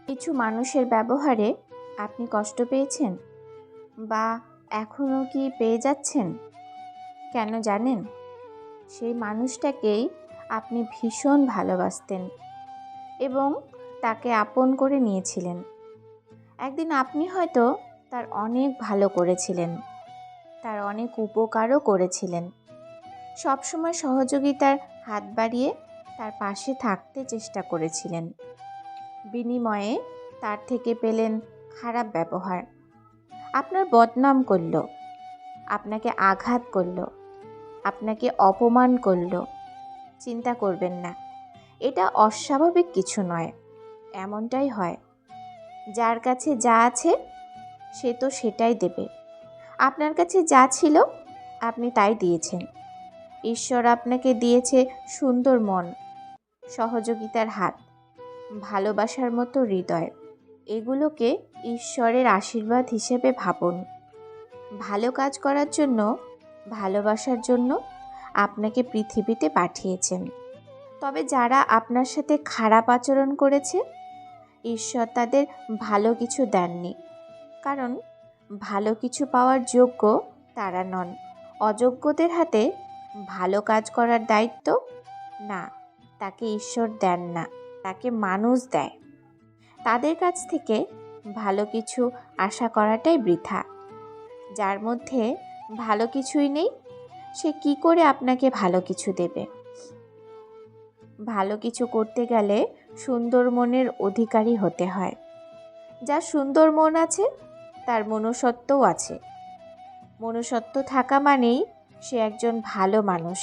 কিছু মানুষের ব্যবহারে আপনি কষ্ট পেয়েছেন বা এখনও কি পেয়ে যাচ্ছেন? কেন জানেন? সেই মানুষটাকেই আপনি ভীষণ ভালোবাসতেন এবং তাকে আপন করে নিয়েছিলেন। একদিন আপনি হয়তো তার অনেক ভালো করেছিলেন, তার অনেক উপকারও করেছিলেন, সবসময় সহযোগিতার হাত বাড়িয়ে তার পাশে থাকতে চেষ্টা করেছিলেন। বিনিময়ে তার থেকে পেলেন খারাপ ব্যবহার, আপনার বদনাম করল, আপনাকে আঘাত করল, আপনাকে অপমান করল। চিন্তা করবেন না, এটা অস্বাভাবিক কিছু নয়, এমনটাই হয়। যার কাছে যা আছে সে তো সেটাই দেবে। আপনার কাছে যা ছিল আপনি তাই দিয়েছেন। ঈশ্বর আপনাকে দিয়েছে সুন্দর মন, সহযোগিতার হাত, ভালোবাসার মতো হৃদয়। এগুলোকে ঈশ্বরের আশীর্বাদ হিসেবে ভাবুন। ভালো কাজ করার জন্য, ভালোবাসার জন্য আপনাকে পৃথিবীতে পাঠিয়েছেন। তবে যারা আপনার সাথে খারাপ আচরণ করেছে, ঈশ্বর তাদের ভালো কিছু দেননি, কারণ ভালো কিছু পাওয়ার যোগ্য তারা নন। অযোগ্যদের হাতে ভালো কাজ করার দায়িত্ব না, তাকে ঈশ্বর দেন না, তাকে মানুষ দেয়। তাদের কাছ থেকে ভালো কিছু আশা করাটাই বৃথা। যার মধ্যে ভালো কিছুই নেই, সে কি করে আপনাকে ভালো কিছু দেবে? ভালো কিছু করতে গেলে সুন্দর মনের অধিকারী হতে হয়। যার সুন্দর মন আছে তার মনুষ্যত্বও আছে। মনুষ্যত্ব থাকা মানেই সে একজন ভালো মানুষ।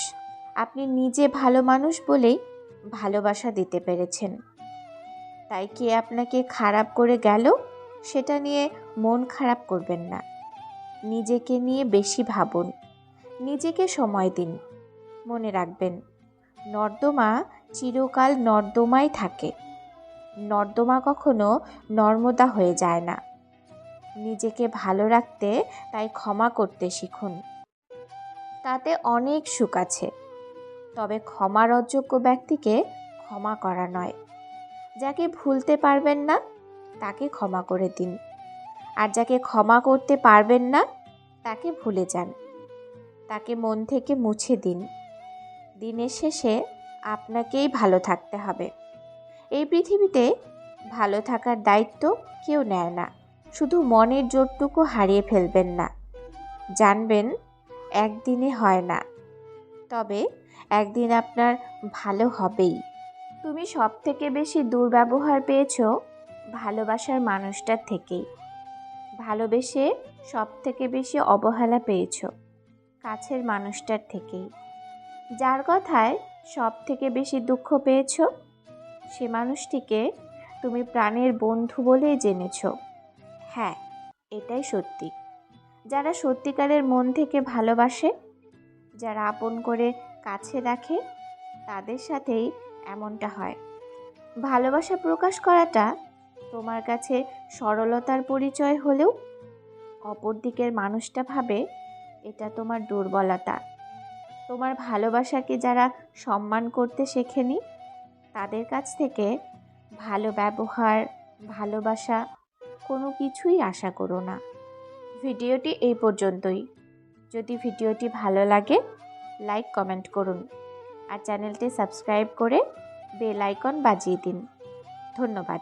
আপনি নিজে ভালো মানুষ বলেই ভালোবাসা দিতে পেরেছেন। তাই কে আপনাকে খারাপ করে গেল সেটা নিয়ে মন খারাপ করবেন না। নিজেকে নিয়ে বেশি ভাবুন, নিজেকে সময় দিন। মনে রাখবেন, নর্দমা চিরকাল নর্দমাই থাকে, নর্দমা কখনো নর্মদা হয়ে যায় না। নিজেকে ভালো রাখতে তাই ক্ষমা করতে শিখুন। তাতে অনেক সুখ আছে। তবে ক্ষমার অযোগ্য ব্যক্তিকে ক্ষমা করা নয়। যাকে ভুলতে পারবেন না তাকে ক্ষমা করে দিন, আর যাকে ক্ষমা করতে পারবেন না তাকে ভুলে যান, তাকে মন থেকে মুছে দিন। দিনের শেষে আপনাকেই ভালো থাকতে হবে। এই পৃথিবীতে ভালো থাকার দায়িত্ব কেউ নেয় না। শুধু মনের জোরটুকু হারিয়ে ফেলবেন না। জানবেন একদিনে হয় না, তবে একদিন আপনার ভালো হবেই। তুমি সব থেকে বেশি দুর্ব্যবহার পেয়েছো ভালোবাসার মানুষটার থেকেই। ভালোবেসে সব থেকে বেশি অবহেলা পেয়েছো কাছের মানুষটার থেকেই। যার কথায় সব থেকে বেশি দুঃখ পেয়েছো সে মানুষটিকে তুমি প্রাণের বন্ধু বলেই জেনেছো। হ্যাঁ, এটাই সত্যি। যারা সত্যিকারের মন থেকে ভালোবাসে, যারা আপন করে কাছে রাখে, তাদের সাথেই এমনটা হয়। ভালোবাসা প্রকাশ করাটা তোমার কাছে সরলতার পরিচয় হলেও অপর দিকের মানুষটা ভাবে এটা তোমার দুর্বলতা। তোমার ভালোবাসাকে যারা সম্মান করতে শেখেনি, তাদের কাছ থেকে ভালো ব্যবহার, ভালোবাসা কোনো কিছুই আশা করো না। ভিডিওটি এই পর্যন্তই। যদি ভিডিওটি ভালো লাগে লাইক কমেন্ট করুন, আর চ্যানেলটি সাবস্ক্রাইব করে বেল আইকন বাজিয়ে দিন। ধন্যবাদ।